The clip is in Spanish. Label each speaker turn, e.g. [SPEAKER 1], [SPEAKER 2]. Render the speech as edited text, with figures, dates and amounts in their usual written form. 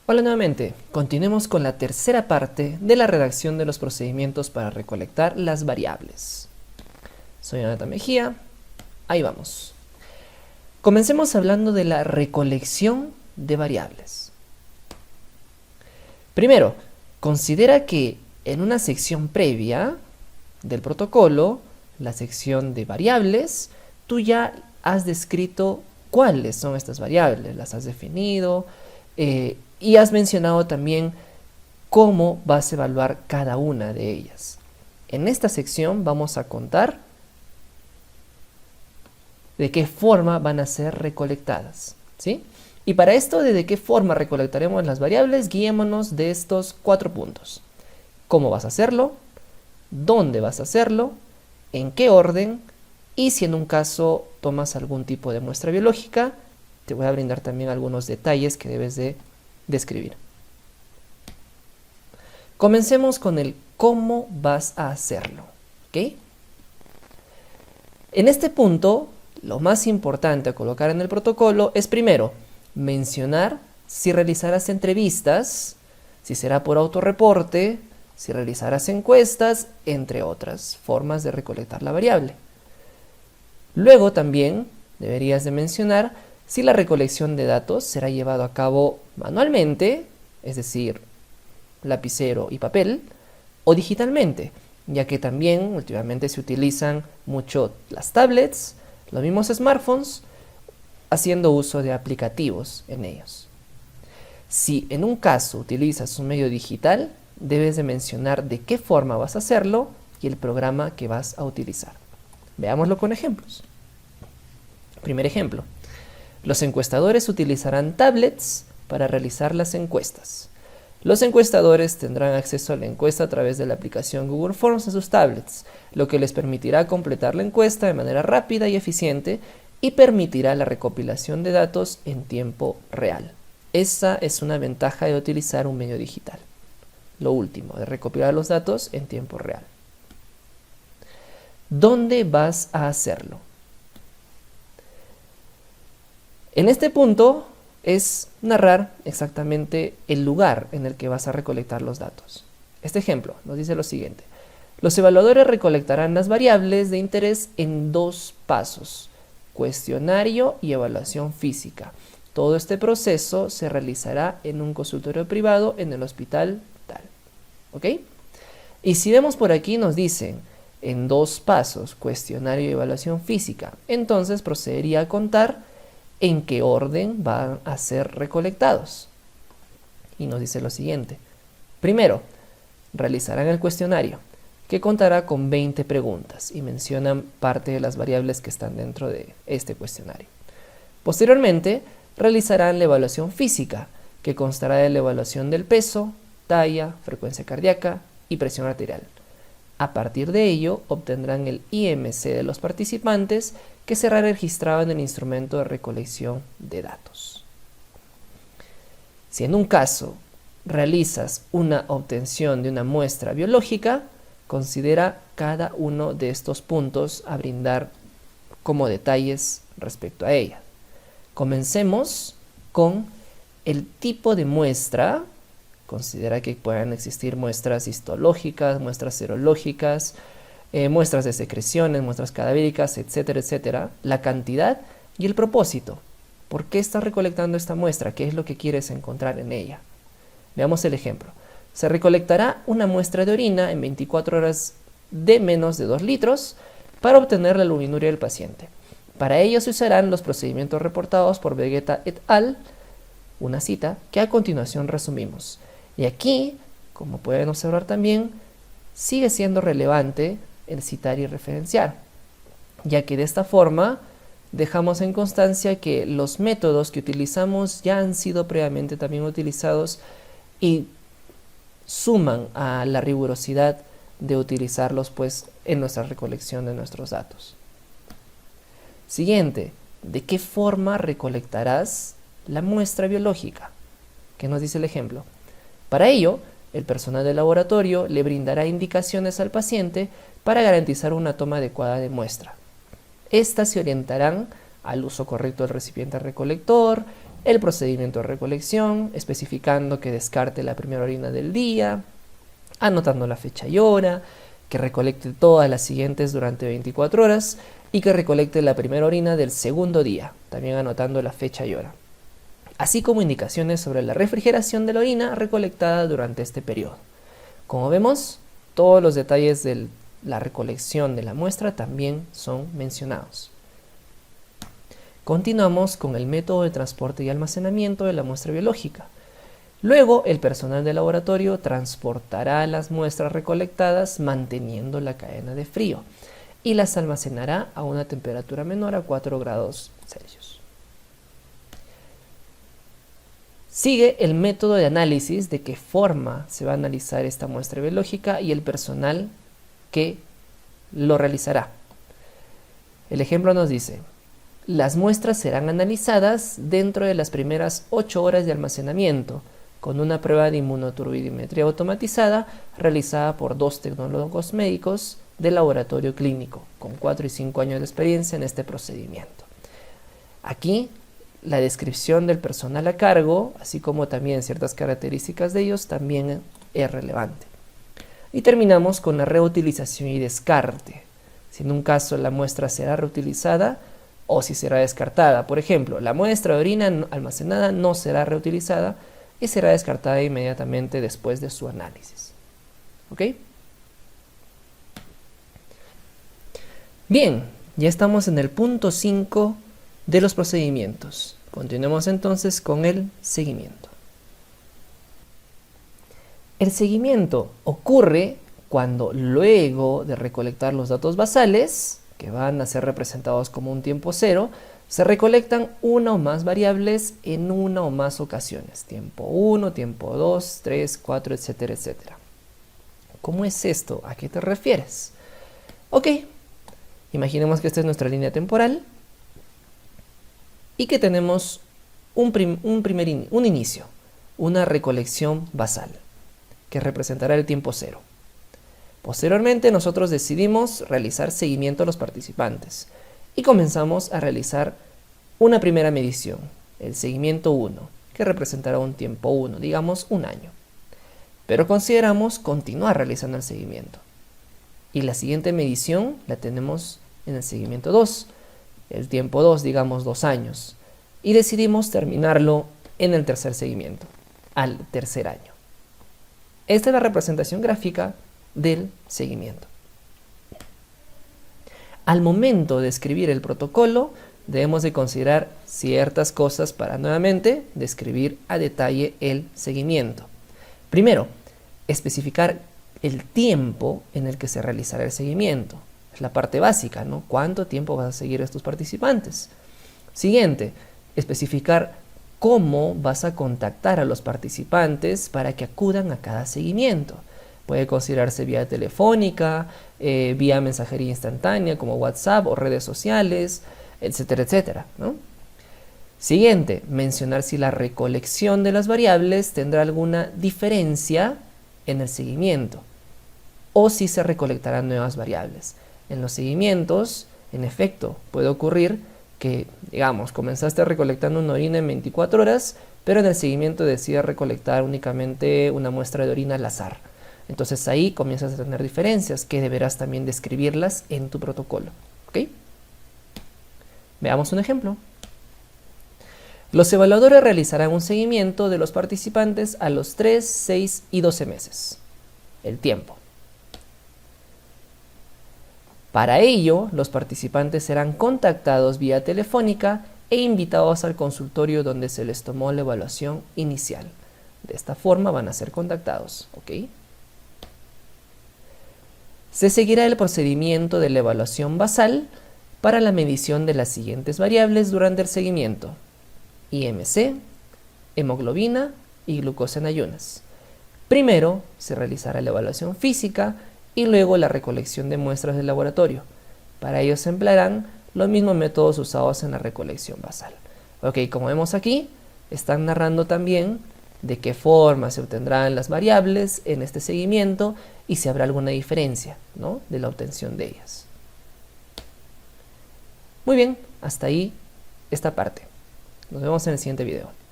[SPEAKER 1] Hola nuevamente, continuemos con la tercera parte de la redacción de los procedimientos para recolectar las variables. Soy Jonathan Mejía, ahí vamos. Comencemos hablando de la recolección de variables. Primero, considera que en una sección previa del protocolo, la sección de variables, tú ya has descrito cuáles son estas variables, las has definido y has mencionado también cómo vas a evaluar cada una de ellas. En esta sección vamos a contar de qué forma van a ser recolectadas, ¿sí? Y para esto, de qué forma recolectaremos las variables, guiémonos de estos 4 puntos. ¿Cómo vas a hacerlo? ¿Dónde vas a hacerlo? ¿En qué orden? Y si en un caso tomas algún tipo de muestra biológica, te voy a brindar también algunos detalles que debes de describir. Comencemos con el cómo vas a hacerlo, ¿ok? En este punto, lo más importante a colocar en el protocolo es primero mencionar si realizarás entrevistas, si será por autorreporte, si realizarás encuestas, entre otras formas de recolectar la variable. Luego también deberías de mencionar si la recolección de datos será llevado a cabo manualmente, es decir, lapicero y papel, o digitalmente, ya que también últimamente se utilizan mucho las tablets, los mismos smartphones, haciendo uso de aplicativos en ellos. Si en un caso utilizas un medio digital, debes de mencionar de qué forma vas a hacerlo y el programa que vas a utilizar. Veámoslo con ejemplos. Primer ejemplo. Los encuestadores utilizarán tablets para realizar las encuestas. Los encuestadores tendrán acceso a la encuesta a través de la aplicación Google Forms en sus tablets, lo que les permitirá completar la encuesta de manera rápida y eficiente y permitirá la recopilación de datos en tiempo real. Esa es una ventaja de utilizar un medio digital. Lo último, de recopilar los datos en tiempo real. ¿Dónde vas a hacerlo? En este punto es narrar exactamente el lugar en el que vas a recolectar los datos. Este ejemplo nos dice lo siguiente. Los evaluadores recolectarán las variables de interés en 2 pasos, cuestionario y evaluación física. Todo este proceso se realizará en un consultorio privado en el hospital tal. ¿Ok? Y si vemos por aquí nos dicen en 2 pasos, cuestionario y evaluación física, entonces procedería a contar en qué orden van a ser recolectados. Y nos dice lo siguiente. Primero, realizarán el cuestionario, que contará con 20 preguntas y mencionan parte de las variables que están dentro de este cuestionario. Posteriormente, realizarán la evaluación física, que constará de la evaluación del peso, talla, frecuencia cardíaca y presión arterial. A partir de ello, obtendrán el IMC de los participantes, que será registrado en el instrumento de recolección de datos. Si en un caso realizas una obtención de una muestra biológica, considera cada uno de estos puntos a brindar como detalles respecto a ella. Comencemos con el tipo de muestra. Considera que puedan existir muestras histológicas, muestras serológicas, muestras de secreciones, muestras cadavéricas, etcétera, etcétera. La cantidad y el propósito. ¿Por qué estás recolectando esta muestra? ¿Qué es lo que quieres encontrar en ella? Veamos el ejemplo. Se recolectará una muestra de orina en 24 horas de menos de 2 litros para obtener la albuminuria del paciente. Para ello se usarán los procedimientos reportados por Vegeta et al., una cita que a continuación resumimos. Y aquí, como pueden observar también, sigue siendo relevante el citar y referenciar, ya que de esta forma dejamos en constancia que los métodos que utilizamos ya han sido previamente también utilizados y suman a la rigurosidad de utilizarlos pues en nuestra recolección de nuestros datos. Siguiente, ¿de qué forma recolectarás la muestra biológica? ¿Qué nos dice el ejemplo? Para ello, el personal del laboratorio le brindará indicaciones al paciente para garantizar una toma adecuada de muestra. Estas se orientarán al uso correcto del recipiente recolector, el procedimiento de recolección, especificando que descarte la primera orina del día, anotando la fecha y hora, que recolecte todas las siguientes durante 24 horas y que recolecte la primera orina del segundo día, también anotando la fecha y hora, así como indicaciones sobre la refrigeración de la orina recolectada durante este periodo. Como vemos, todos los detalles de la recolección de la muestra también son mencionados. Continuamos con el método de transporte y almacenamiento de la muestra biológica. Luego, el personal del laboratorio transportará las muestras recolectadas manteniendo la cadena de frío y las almacenará a una temperatura menor a 4 grados Celsius. Sigue el método de análisis, de qué forma se va a analizar esta muestra biológica y el personal que lo realizará. El ejemplo nos dice: las muestras serán analizadas dentro de las primeras 8 horas de almacenamiento, con una prueba de inmunoturbidimetría automatizada realizada por 2 tecnólogos médicos del laboratorio clínico, con 4 y 5 años de experiencia en este procedimiento. Aquí, la descripción del personal a cargo, así como también ciertas características de ellos, también es relevante. Y terminamos con la reutilización y descarte. Si en un caso la muestra será reutilizada o si será descartada. Por ejemplo, la muestra de orina almacenada no será reutilizada y será descartada inmediatamente después de su análisis. ¿Ok? Bien, ya estamos en el punto 5 de los procedimientos. Continuemos entonces con el seguimiento. El seguimiento ocurre cuando luego de recolectar los datos basales, que van a ser representados como un tiempo cero, se recolectan una o más variables en una o más ocasiones. Tiempo 1, tiempo 2, 3, 4, etcétera, etcétera. ¿Cómo es esto? ¿A qué te refieres? Ok, imaginemos que esta es nuestra línea temporal y que tenemos un inicio, una recolección basal, que representará el tiempo cero. Posteriormente nosotros decidimos realizar seguimiento a los participantes y comenzamos a realizar una primera medición, el seguimiento 1, que representará un tiempo 1, digamos un año. Pero consideramos continuar realizando el seguimiento. Y la siguiente medición la tenemos en el seguimiento 2, el tiempo 2, digamos 2 años. Y decidimos terminarlo en el tercer seguimiento, al tercer año. Esta es la representación gráfica del seguimiento. Al momento de escribir el protocolo, debemos de considerar ciertas cosas para nuevamente describir a detalle el seguimiento. Primero, especificar el tiempo en el que se realizará el seguimiento. Es la parte básica, ¿no? ¿Cuánto tiempo vas a seguir a estos participantes? Siguiente, especificar cómo vas a contactar a los participantes para que acudan a cada seguimiento. Puede considerarse vía telefónica, vía mensajería instantánea como WhatsApp o redes sociales, etcétera, etcétera, ¿no? Siguiente, mencionar si la recolección de las variables tendrá alguna diferencia en el seguimiento o si se recolectarán nuevas variables. En los seguimientos, en efecto, puede ocurrir que, digamos, comenzaste recolectando una orina en 24 horas, pero en el seguimiento decides recolectar únicamente una muestra de orina al azar. Entonces ahí comienzas a tener diferencias que deberás también describirlas en tu protocolo. ¿Ok? Veamos un ejemplo. Los evaluadores realizarán un seguimiento de los participantes a los 3, 6 y 12 meses. El tiempo. Para ello, los participantes serán contactados vía telefónica e invitados al consultorio donde se les tomó la evaluación inicial. De esta forma van a ser contactados. ¿Ok? Se seguirá el procedimiento de la evaluación basal para la medición de las siguientes variables durante el seguimiento: IMC, hemoglobina y glucosa en ayunas. Primero se realizará la evaluación física y luego la recolección de muestras del laboratorio. Para ello se emplearán los mismos métodos usados en la recolección basal. Ok, como vemos aquí, están narrando también de qué forma se obtendrán las variables en este seguimiento y si habrá alguna diferencia, ¿no?, de la obtención de ellas. Muy bien, hasta ahí esta parte. Nos vemos en el siguiente video.